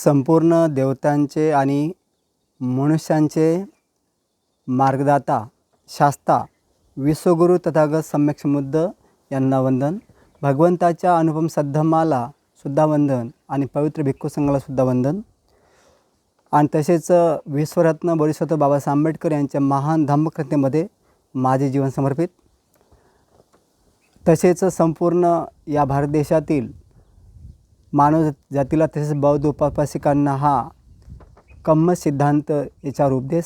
संपूर्ण देवतांचे आणि मनुष्यांचे मार्गदाता शास्ता विश्वगुरु तथागत सम्यक समुद्ध यांना वंदन. भगवंताच्या अनुपम सद्धम्माला सुद्धा वंदन आणि पवित्र भिक्खू संघाला सुद्धा वंदन. आणि तसेच विश्वरत्न बोधिसत्व बाबासाहेब आंबेडकर यांच्या महान धम्मग्रंथामध्ये माझे जीवन समर्पित. तसेच संपूर्ण या भारत देशातील मानव जातीला तसेच बौद्ध उपासिकांना हा कम्म सिद्धांत याच्यावर उपदेश.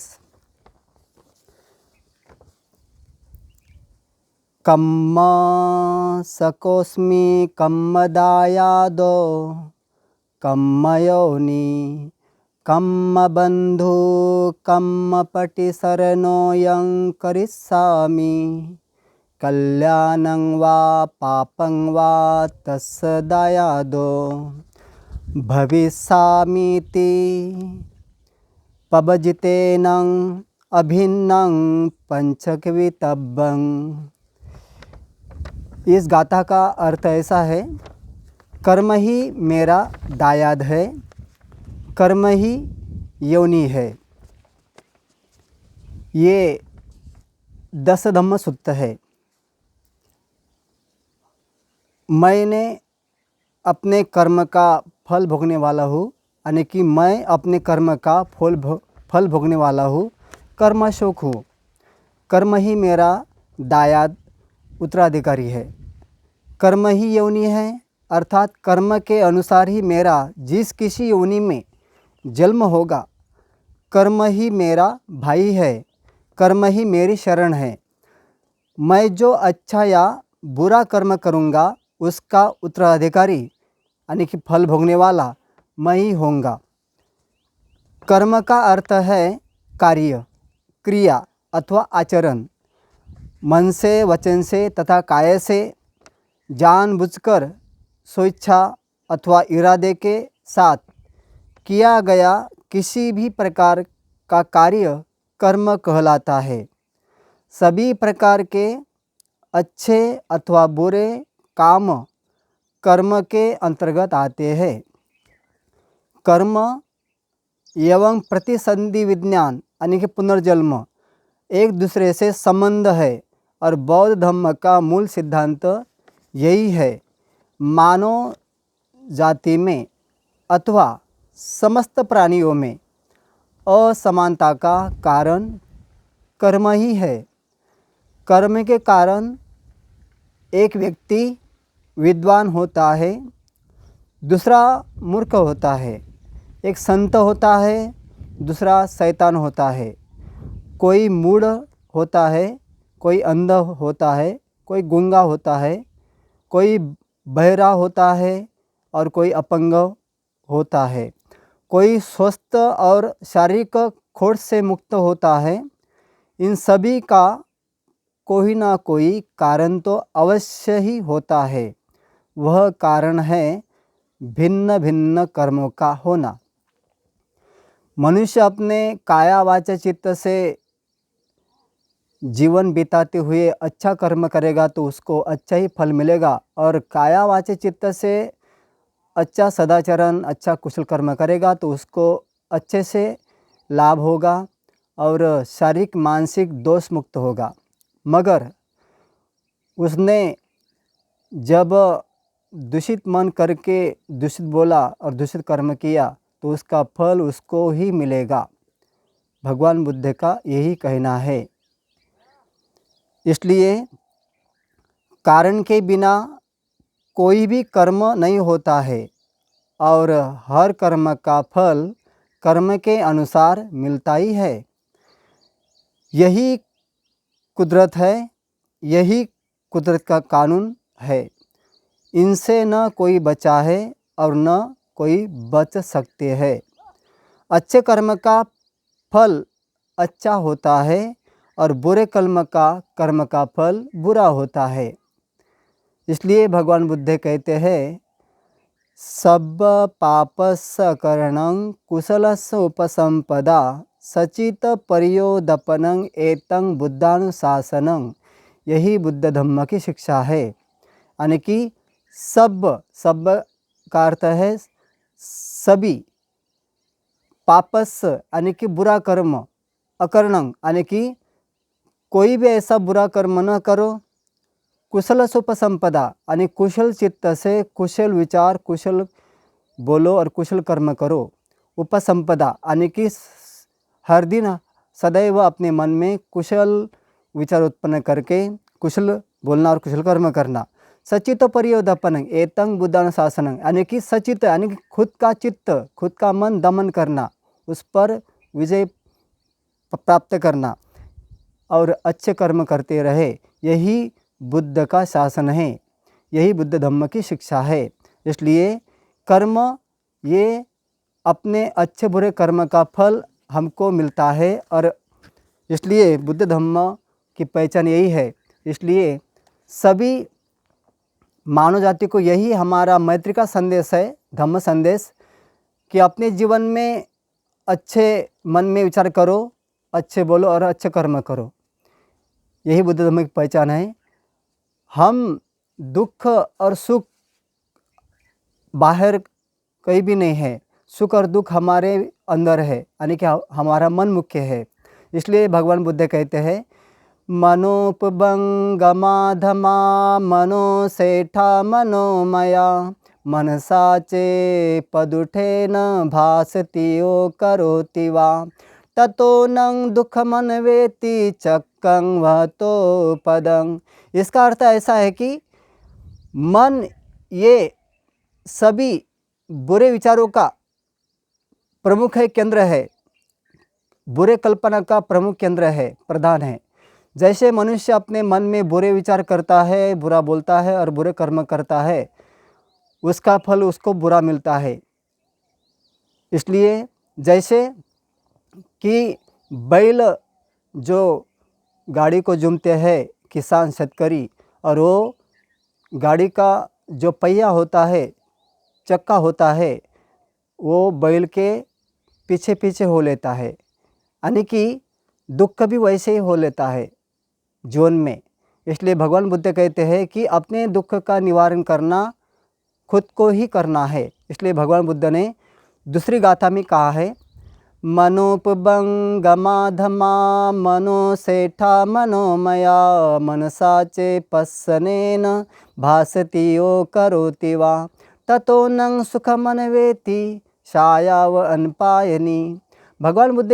कम्म सकोस्मी कम्मदायादो कम्मयोनि कम्मबन्धु कम्मपटिशरणोऽयं करिष्यामि कल्याणं वा पापं वा तस्य दायादो भविष्यामीति पबजितेनं अभिन्नं पंचकवितब्बं. इस गाथा का अर्थ ऐसा है, कर्म ही मेरा दायाद है, कर्म ही योनि है. ये 10 धम्म सूत्र है. मैंने अपने कर्म का फल भोगने वाला हूँ, यानी कि मैं अपने कर्म का फल भोगने वाला हूँ, कर्मशोक हूँ. कर्म ही मेरा दायाद उत्तराधिकारी है. कर्म ही योनि है, अर्थात कर्म के अनुसार ही मेरा जिस किसी योनि में जन्म होगा, कर्म ही मेरा भाई है, कर्म ही मेरी शरण है. मैं जो अच्छा या बुरा कर्म करूँगा उसका उत्तराधिकारी यानी कि फल भोगने वाला मैं ही होऊंगा. कर्म का अर्थ है कार्य, क्रिया अथवा आचरण. मन से, वचन से तथा काय से जानबूझकर, स्वेच्छा अथवा इरादे के साथ किया गया किसी भी प्रकार का कार्य कर्म कहलाता है. सभी प्रकार के अच्छे अथवा बुरे काम कर्म के अंतर्गत आते हैं. कर्म एवं प्रतिसंधि विज्ञान यानी कि पुनर्जन्म एक दूसरे से संबंध है और बौद्ध धर्म का मूल सिद्धांत यही है. मानव जाति में अथवा समस्त प्राणियों में असमानता का कारण कर्म ही है. कर्म के कारण एक व्यक्ति विद्वान होता है, दूसरा मूर्ख होता है. एक संत होता है, दूसरा शैतान होता है. कोई मूढ़ होता है, कोई अंधा होता है, कोई गूंगा होता है, कोई बहरा होता है और कोई अपंग होता है. कोई स्वस्थ और शारीरिक खोट से मुक्त होता है. इन सभी का कोई ना कोई कारण तो अवश्य ही होता है. वह कारण है भिन्न भिन्न कर्मों का होना. मनुष्य अपने काया वाचा चित्त से जीवन बिताते हुए अच्छा कर्म करेगा तो उसको अच्छा ही फल मिलेगा, और काया वाचा चित्त से अच्छा सदाचरण, अच्छा कुशल कर्म करेगा तो उसको अच्छे से लाभ होगा और शारीरिक मानसिक दोष मुक्त होगा. मगर उसने जब दूषित मन करके दूषित बोला और दूषित कर्म किया तो उसका फल उसको ही मिलेगा. भगवान बुद्ध का यही कहना है. इसलिए कारण के बिना कोई भी कर्म नहीं होता है और हर कर्म का फल कर्म के अनुसार मिलता ही है. यही कुदरत है, यही कुदरत का कानून है. इनसे न कोई बचा है और न कोई बच सकते हैं. अच्छे कर्म का फल अच्छा होता है और बुरे कर्म का फल बुरा होता है. इसलिए भगवान बुद्ध कहते हैं, सब पापस्य करणं कुशलस्य उपसंपदा सचित परियोदपनं एतं बुद्धानुशासनं. यही बुद्ध धम्म की शिक्षा है. यानी कि सब का अर्थ है सभी, पापस यानी कि बुरा कर्म, अकर्णं यानी कि कोई भी ऐसा बुरा कर्म न करो, कुशल सुपसंपदा यानी कुशल चित्त से कुशल विचार, कुशल बोलो और कुशल कर्म करो। उपसंपदा यानी कि हर दिन सदैव अपने मन में कुशल विचार उत्पन्न करके कुशल बोलना और कुशल कर्म करना। सचित परियोदपन एतं बुद्धान शासन यानी कि सचित यानी कि खुद का चित्त, खुद का मन दमन करना, उस पर विजय प्राप्त करना और अच्छे कर्म करते रहे, यही बुद्ध का शासन है, यही बुद्ध धम्म की शिक्षा है। इसलिए कर्म ये अपने अच्छे बुरे कर्म का फल हमको मिलता है और इसलिए बुद्ध धम्म की पहचान यही है। इसलिए सभी मानव जाति को यही हमारा मैत्री का संदेश है, धम्म संदेश, कि अपने जीवन में अच्छे मन में विचार करो, अच्छे बोलो और अच्छे कर्म करो, यही बुद्ध धम्म की पहचान है। हम दुख और सुख बाहर कहीं भी नहीं है, सुख और दुख हमारे अंदर है, यानी कि हमारा मन मुख्य है। इसलिए भगवान बुद्ध कहते हैं मनोपबंगमाधमा मनो सेठा मनोमया मनसा चे पदुठे न भासतियो करोति वा ततो नंग दुख मन वेति चक्कं वहतो पदं। इसका अर्थ ऐसा है कि मन ये सभी बुरे विचारों का प्रमुख है, केंद्र है, बुरे कल्पना का प्रमुख केंद्र है, प्रधान है। जैसे मनुष्य अपने मन में बुरे विचार करता है, बुरा बोलता है और बुरे कर्म करता है, उसका फल उसको बुरा मिलता है। इसलिए जैसे कि बैल जो गाड़ी को जुमते हैं किसान शेतकरी, और वो गाड़ी का जो पहिया होता है, चक्का होता है, वो बैल के पीछे पीछे हो लेता है, यानी कि दुख भी वैसे ही हो लेता है जीवन में। इसलिए भगवान बुद्ध कहते हैं कि अपने दुख का निवारण करना खुद को ही करना है। इसलिए भगवान बुद्ध ने दूसरी गाथा में कहा है मनोपबंगमाधमा मनो सेठा मनोमया मनसा चे पस्सनेन भासतियो करोति वा ततो नंग सुखमनवेति छायाव अनपायनी। भगवान बुद्ध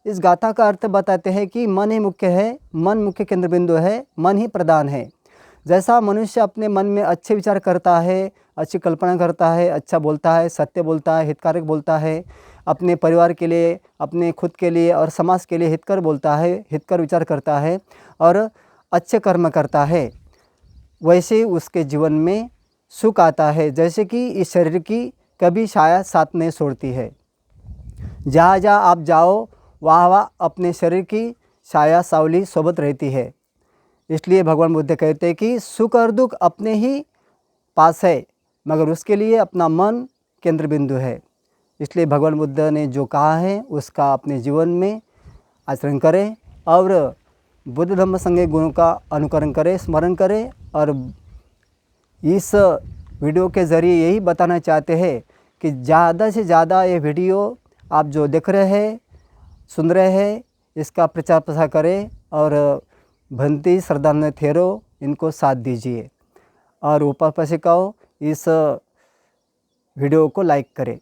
इस गाथा का अर्थ बताते हैं कि मन ही मुख्य है, मन मुख्य केंद्र बिंदु है, मन ही प्रधान है। जैसा मनुष्य अपने मन में अच्छे विचार करता है, अच्छी कल्पना करता है, अच्छा बोलता है, सत्य बोलता है, हितकारक बोलता है, अपने परिवार के लिए, अपने खुद के लिए और समाज के लिए हितकर बोलता है, हितकर विचार करता है और अच्छे कर्म करता है, वैसे ही उसके जीवन में सुख आता है। जैसे कि इस शरीर की कभी छाया साथ नहीं छोड़ती है, जहाँ जहाँ आप जाओ वहाँ वहाँ अपने शरीर की छाया सावली सोबत रहती है। इसलिए भगवान बुद्ध कहते हैं कि सुख और दुख अपने ही पास है, मगर उसके लिए अपना मन केंद्र बिंदु है। इसलिए भगवान बुद्ध ने जो कहा है उसका अपने जीवन में आचरण करें और बुद्ध धम्म संघ गुणों का अनुकरण करें, स्मरण करें। और इस वीडियो के ज़रिए यही बताना चाहते हैं कि ज़्यादा से ज़्यादा ये वीडियो आप जो देख रहे हैं, सुन रहे हैं, इसका प्रचार प्रसार करें और भंती श्रद्धानंद थेरो इनको साथ दीजिए और उपासिकाओं इस वीडियो को लाइक करें,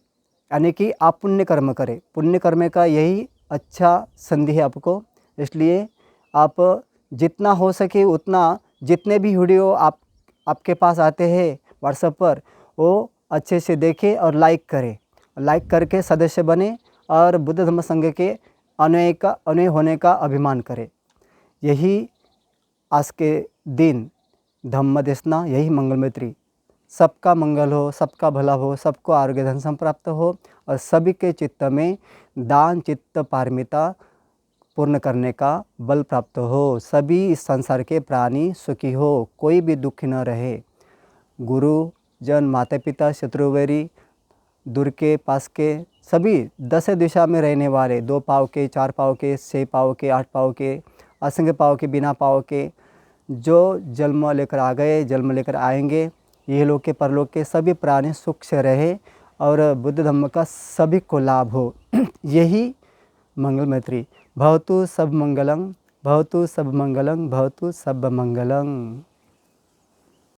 यानी कि आप पुण्य कर्म करें। पुण्य कर्म का यही अच्छा संधि है आपको। इसलिए आप जितना हो सके उतना, जितने भी वीडियो आपके पास आते हैं व्हाट्सएप पर, वो अच्छे से देखें और लाइक करें। लाइक करके सदस्य बने और बुद्ध धम्म संघ के अन्वय होने का अभिमान करें। यही आज के दिन धम्म देशना, यही मंगल मैत्री। सबका मंगल हो, सबका भला हो, सबको आरोग्य धन संप्राप्त हो और सभी के चित्त में दान चित्त पारमिता पूर्ण करने का बल प्राप्त हो। सभी इस संसार के प्राणी सुखी हो, कोई भी दुखी न रहे। गुरु जन, माता पिता, शत्रुवैरी, दूर के पास के सभी 10 दिशा में रहने वाले, 2 पाँव के, 4 पाँव के, 6 पाँव के, 8 पाँव के, असंख्य पाँव के, बिना पाँव के, जो जन्म लेकर आ गए, जन्म लेकर आएंगे, ये लोग के परलोक के सभी प्राणी सुख से रहे और बुद्ध धम्म का सभी को लाभ हो। यही मंगल मैत्री। भवतु सब मंगलम, भवतु सब मंगलम, भवतु सब मंगलम।